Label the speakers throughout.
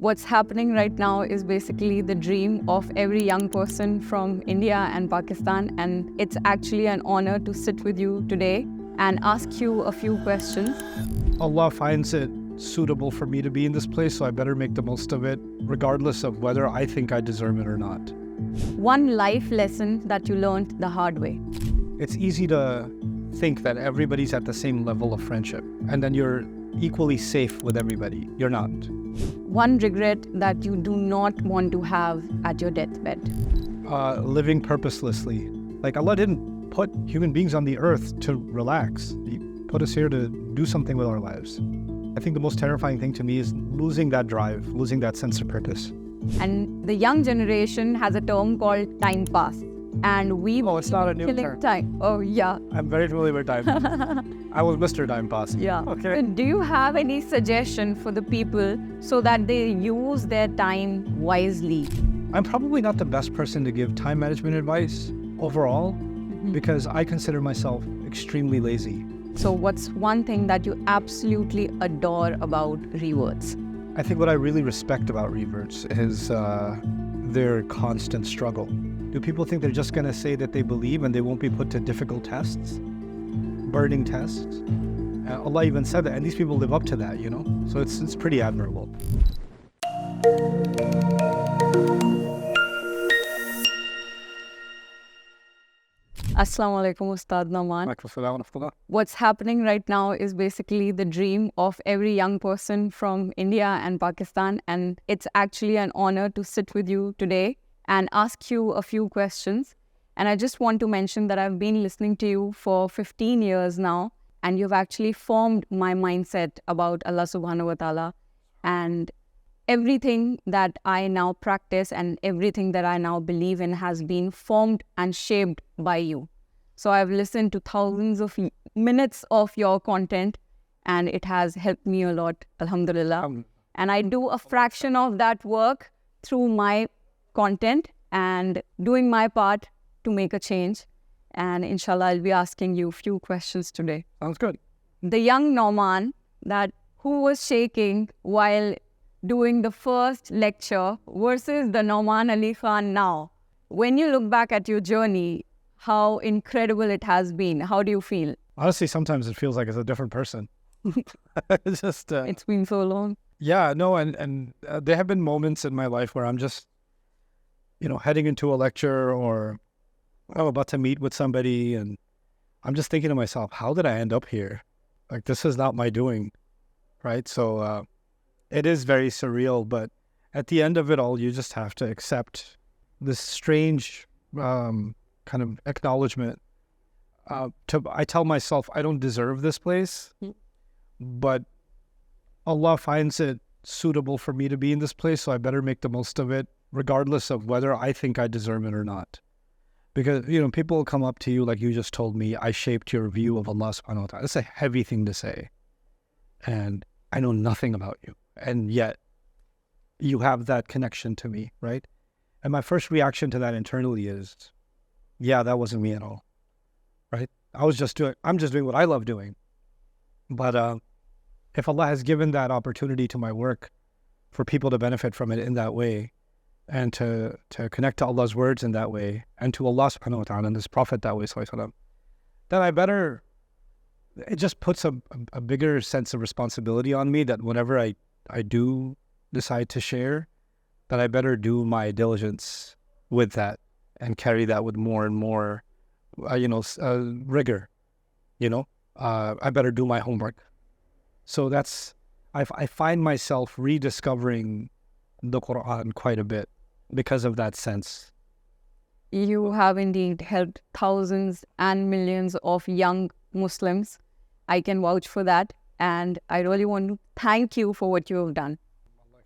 Speaker 1: What's happening right now is basically the dream of every young person from India and Pakistan, and it's actually an honor to sit with you today and ask you a few questions.
Speaker 2: Allah finds it suitable for me to be in this place, so I better make the most of it, regardless of whether I think I deserve it or not.
Speaker 1: One life lesson that you learned the hard way.
Speaker 2: It's easy to think that everybody's at the same level of friendship, and then you're equally safe with everybody. You're not.
Speaker 1: One regret that you do not want to have at your deathbed.
Speaker 2: Living purposelessly. Like, Allah didn't put human beings on the earth to relax. He put us here to do something with our lives. I think the most terrifying thing to me is losing that drive, losing that sense of purpose.
Speaker 1: And the young generation has a term called time pass. And we
Speaker 2: it's not a new term.
Speaker 1: Time. Oh, yeah.
Speaker 2: I'm very familiar with time. I was Mr. Time Pass.
Speaker 1: Yeah.
Speaker 2: Okay.
Speaker 1: So do you have any suggestion for the people so that they use their time wisely?
Speaker 2: I'm probably not the best person to give time management advice overall, because I consider myself extremely lazy.
Speaker 1: So what's one thing that you absolutely adore about Reverts?
Speaker 2: I think what I really respect about Reverts is their constant struggle. Do people think they're just going to say that they believe and they won't be put to difficult tests, burning tests? Allah even said that, and these people live up to that, you know? So it's pretty admirable.
Speaker 1: Assalamu alaikum, Ustadh Nouman. What's happening right now is basically the dream of every young person from India and Pakistan, and it's actually an honor to sit with you today and ask you a few questions. And I just want to mention that I've been listening to you for 15 years now, and you've actually formed my mindset about Allah subhanahu wa ta'ala, and everything that I now practice and everything that I now believe in has been formed and shaped by you. So I've listened to thousands of minutes of your content, and it has helped me a lot, alhamdulillah. And I do a fraction of that work through my content and doing my part to make a change. And inshallah, I'll be asking you a few questions today.
Speaker 2: Sounds good.
Speaker 1: The young Nouman who was shaking while doing the first lecture versus the Nouman Ali Khan now. When you look back at your journey, how incredible it has been. How do you feel?
Speaker 2: Honestly, sometimes it feels like it's a different person.
Speaker 1: It's been so long.
Speaker 2: Yeah, no, and there have been moments in my life where I'm just, heading into a lecture, or I'm about to meet with somebody, and I'm just thinking to myself, how did I end up here? Like, this is not my doing, right? So it is very surreal, but at the end of it all, you just have to accept this strange kind of acknowledgement. I tell myself, I don't deserve this place, but Allah finds it suitable for me to be in this place, so I better make the most of it, regardless of whether I think I deserve it or not. Because, people will come up to you like you just told me, I shaped your view of Allah subhanahu wa ta'ala. It's a heavy thing to say. And I know nothing about you. And yet, you have that connection to me, right? And my first reaction to that internally is, yeah, that wasn't me at all, right? I'm just doing what I love doing. But if Allah has given that opportunity to my work for people to benefit from it in that way, and to connect to Allah's words in that way, and to Allah subhanahu wa ta'ala and His Prophet that way, then it just puts a bigger sense of responsibility on me, that whenever I do decide to share, that I better do my diligence with that and carry that with more and more, rigor, I better do my homework. So I find myself rediscovering the Quran quite a bit because of that sense.
Speaker 1: You have indeed helped thousands and millions of young Muslims. I can vouch for that. And I really want to thank you for what you have done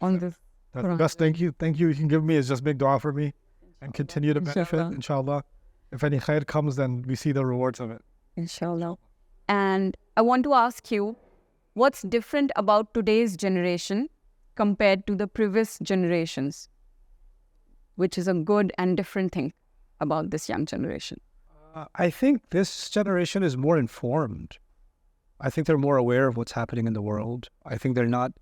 Speaker 1: on this.
Speaker 2: That's the best thank you you can give me is just make dua for me and continue to benefit, inshallah. If any khair comes, then we see the rewards of it.
Speaker 1: Inshallah. And I want to ask you, what's different about today's generation compared to the previous generations, which is a good and different thing about this young generation?
Speaker 2: I think this generation is more informed. I think they're more aware of what's happening in the world. I think they're not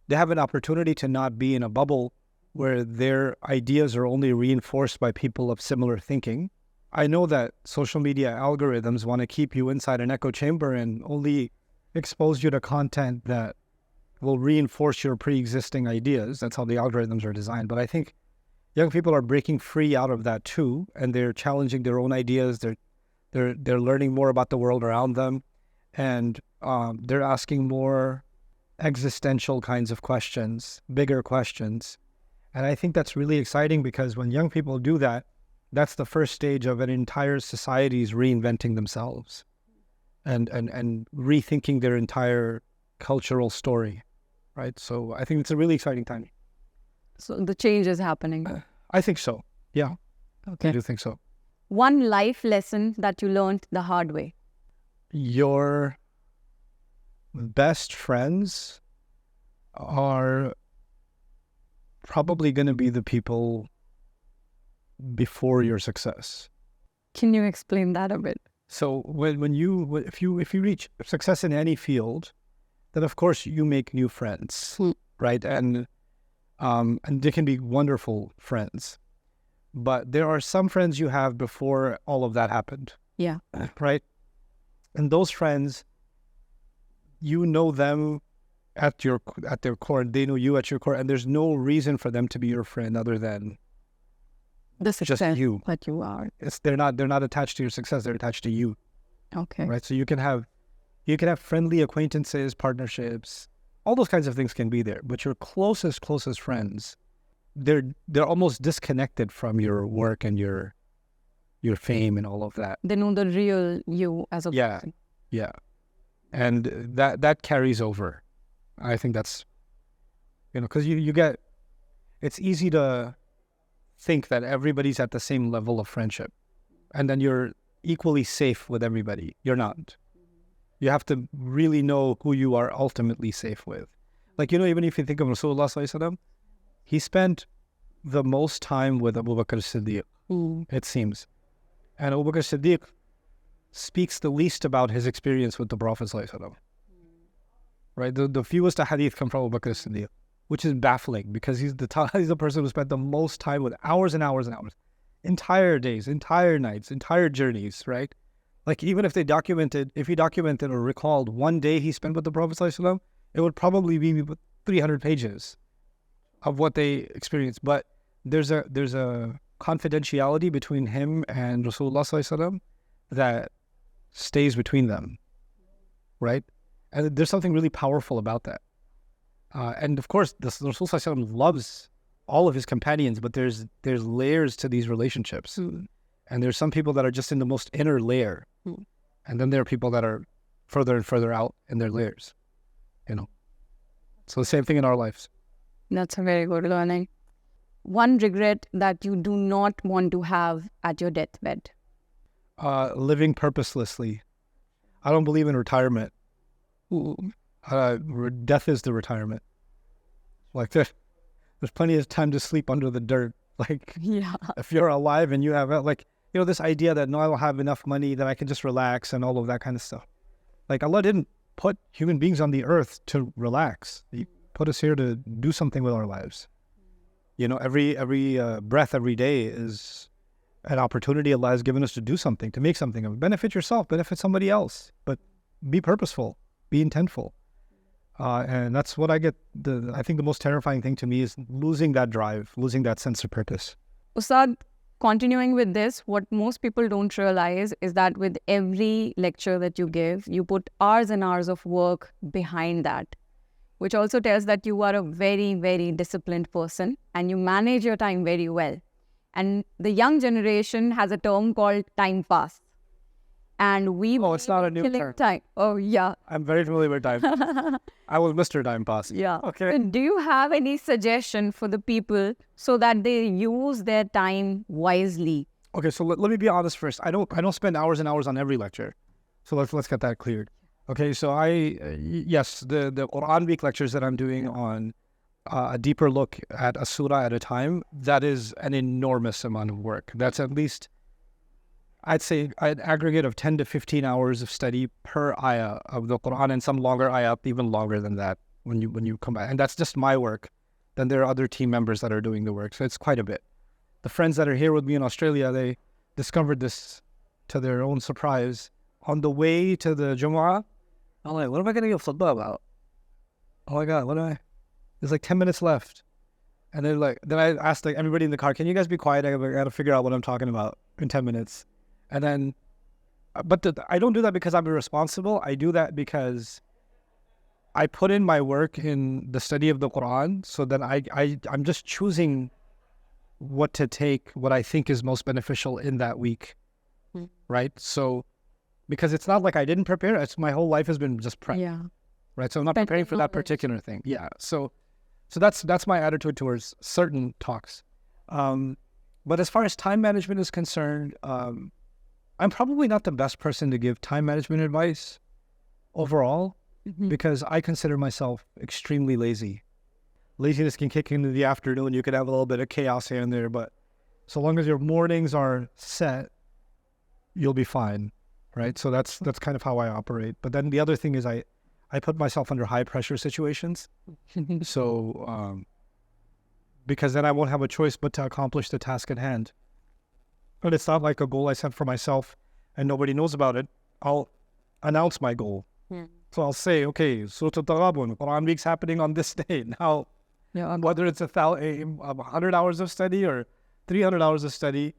Speaker 2: they have an opportunity to not be in a bubble where their ideas are only reinforced by people of similar thinking. I know that social media algorithms want to keep you inside an echo chamber and only expose you to content that will reinforce your pre-existing ideas. That's how the algorithms are designed. But I think young people are breaking free out of that too, and they're challenging their own ideas. They're learning more about the world around them, and they're asking more existential kinds of questions, bigger questions. And I think that's really exciting, because when young people do that, that's the first stage of an entire society's reinventing themselves and rethinking their entire cultural story, right? So I think it's a really exciting time.
Speaker 1: So the change is happening.
Speaker 2: I think so. Yeah.
Speaker 1: Okay.
Speaker 2: I do think so.
Speaker 1: One life lesson that you learned the hard way.
Speaker 2: Your best friends are probably going to be the people before your success.
Speaker 1: Can you explain that a bit?
Speaker 2: So if you reach success in any field, then of course you make new friends, right? And they can be wonderful friends. But there are some friends you have before all of that happened.
Speaker 1: Yeah.
Speaker 2: Right? And those friends, you know them at their core, they know you at your core, and there's no reason for them to be your friend other than
Speaker 1: the success
Speaker 2: just you.
Speaker 1: That you are.
Speaker 2: They're not attached to your success, they're attached to you.
Speaker 1: Okay.
Speaker 2: Right? So you can have friendly acquaintances, partnerships, all those kinds of things can be there. But your closest friends, they're almost disconnected from your work and your fame and all of that.
Speaker 1: They know the real you as a person.
Speaker 2: Yeah. And that carries over. I think that's, because you get, it's easy to think that everybody's at the same level of friendship, and then you're equally safe with everybody. You're not. You have to really know who you are ultimately safe with. Like, even if you think of Rasulullah Sallallahu Alaihi Wasallam, he spent the most time with Abu Bakr Siddiq, it seems. And Abu Bakr Siddiq speaks the least about his experience with the Prophet Sallallahu Alaihi Wasallam. Right? The fewest hadith come from Abu Bakr Siddiq, which is baffling, because he's the person who spent the most time with, hours and hours and hours, entire days, entire nights, entire journeys, right? Like, even if he documented or recalled one day he spent with the Prophet Sallallahu Alaihi Wasallam, it would probably be 300 pages of what they experienced. But there's a confidentiality between him and Rasulullah Sallallahu Alaihi Wasallam that stays between them, right? And there's something really powerful about that. And of course, the Rasul Sallallahu Alaihi Wasallam loves all of his companions, but there's layers to these relationships. And there's some people that are just in the most inner layer. And then there are people that are further and further out in their layers, So the same thing in our lives.
Speaker 1: That's a very good learning. One regret that you do not want to have at your deathbed.
Speaker 2: Living purposelessly. I don't believe in retirement. Death is the retirement. Like, there's plenty of time to sleep under the dirt. Like, if you're alive and you have, this idea that, no, I don't have enough money, that I can just relax and all of that kind of stuff. Like, Allah didn't put human beings on the earth to relax. He put us here to do something with our lives. Every breath, every day is an opportunity Allah has given us to do something, to make something of it. Benefit yourself, benefit somebody else, but be purposeful, be intentful. And that's what I get. I think the most terrifying thing to me is losing that drive, losing that sense of purpose.
Speaker 1: Ustad, continuing with this, what most people don't realize is that with every lecture that you give, you put hours and hours of work behind that, which also tells that you are a very, very disciplined person and you manage your time very well. And the young generation has a term called time pass. And
Speaker 2: it's not a new term.
Speaker 1: Time. Oh, yeah.
Speaker 2: I'm very familiar with time pass. I was Mr. Time Pass.
Speaker 1: Yeah.
Speaker 2: Okay.
Speaker 1: And do you have any suggestion for the people so that they use their time wisely?
Speaker 2: Okay, so let me be honest first. I don't spend hours and hours on every lecture. So let's get that cleared. Okay, so yes, the Quran Week lectures that I'm doing on a deeper look at a surah at a time, that is an enormous amount of work. That's at least, I'd say, an aggregate of 10 to 15 hours of study per ayah of the Quran, and some longer ayah, even longer than that. when you come back. And that's just my work. Then there are other team members that are doing the work. So it's quite a bit. The friends that are here with me in Australia, they discovered this to their own surprise. On the way to the Jumu'ah, I'm like, what am I going to give khutbah about? Oh my God, there's like 10 minutes left. And then I asked like everybody in the car, can you guys be quiet? I got to figure out what I'm talking about in 10 minutes. And then, I don't do that because I'm irresponsible. I do that because I put in my work in the study of the Quran, so that I'm just choosing what to take, what I think is most beneficial in that week, right? So, because it's not like I didn't prepare, it's my whole life has been just prep, right? So I'm not preparing for that particular thing. Yeah, so that's my attitude towards certain talks. But as far as time management is concerned, I'm probably not the best person to give time management advice overall, because I consider myself extremely lazy. Laziness can kick into the afternoon. You could have a little bit of chaos here and there, but so long as your mornings are set, you'll be fine, right? So that's kind of how I operate. But then the other thing is I put myself under high pressure situations. So because then I won't have a choice but to accomplish the task at hand. But it's not like a goal I set for myself and nobody knows about it. I'll announce my goal. So I'll say, okay, Surah Al-Taghabun, Quran Week's happening on this day. Now, whether it's 100 hours of study or 300 hours of study,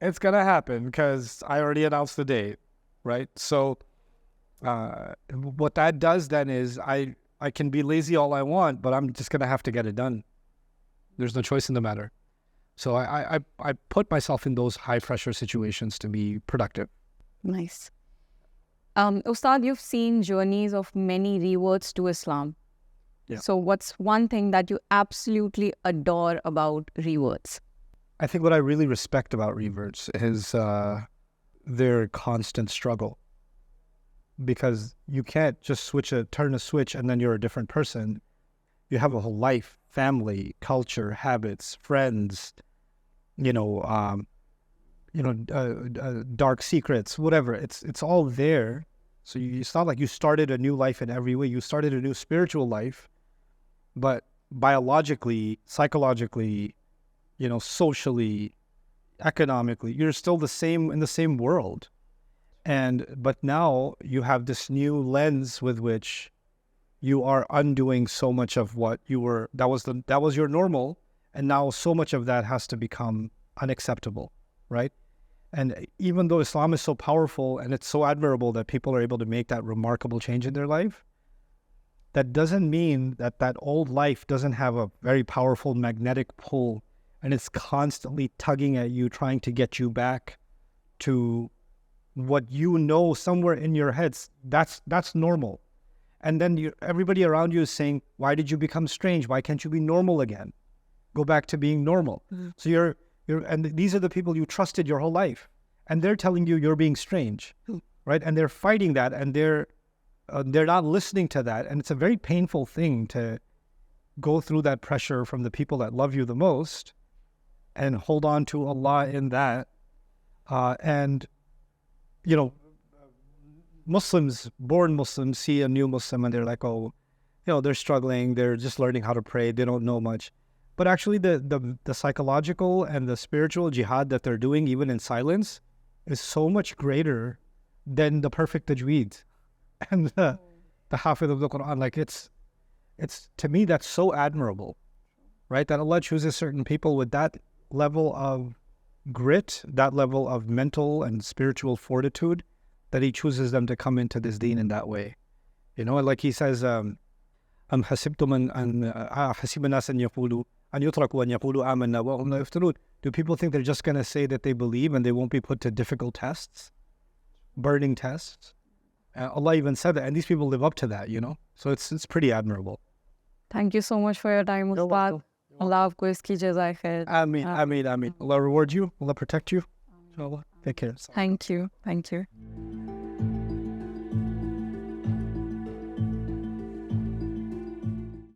Speaker 2: it's going to happen because I already announced the date, right? So what that does then is I can be lazy all I want, but I'm just going to have to get it done. There's no choice in the matter. So I put myself in those high pressure situations to be productive.
Speaker 1: Nice. Ustad, you've seen journeys of many reverts to Islam.
Speaker 2: Yeah.
Speaker 1: So what's one thing that you absolutely adore about reverts?
Speaker 2: I think what I really respect about reverts is their constant struggle. Because you can't just turn a switch and then you're a different person. You have a whole life, family, culture, habits, friends, dark secrets, whatever. It's all there. So it's not like you started a new life in every way. You started a new spiritual life, but biologically, psychologically, socially, economically, you're still the same in the same world. But now you have this new lens with which you are undoing so much of what you were, that was your normal, and now so much of that has to become unacceptable, right? And even though Islam is so powerful and it's so admirable that people are able to make that remarkable change in their life, that doesn't mean that old life doesn't have a very powerful magnetic pull, and it's constantly tugging at you, trying to get you back to what somewhere in your heads, that's normal. And then everybody around you is saying, why did you become strange? Why can't you be normal again? Go back to being normal. So and these are the people you trusted your whole life, and they're telling you you're being strange, right? And they're fighting that, and they're not listening to that. And it's a very painful thing to go through that pressure from the people that love you the most and hold on to Allah in that. Muslims, born Muslims, see a new Muslim and they're like, oh, they're struggling. They're just learning how to pray. They don't know much. But actually the psychological and the spiritual jihad that they're doing, even in silence, is so much greater than the perfect tajweed and the hafidh of the Quran. Like it's to me, that's so admirable, right? That Allah chooses certain people with that level of grit, that level of mental and spiritual fortitude, that He chooses them to come into this deen in that way. Like He says, Am hasibtum an hasiban nas an yaqulu an yutraku an yaqulu amanna wa hum la yuftanun. Do people think they're just going to say that they believe and they won't be put to difficult tests, burning tests? Allah even said that, and these people live up to that, So it's pretty admirable.
Speaker 1: Thank you so much for your time, Ustad. Allah aapko iski jazai khair.
Speaker 2: Ameen. Allah reward you. Allah protect you. Inshallah. Take care.
Speaker 1: Thank you.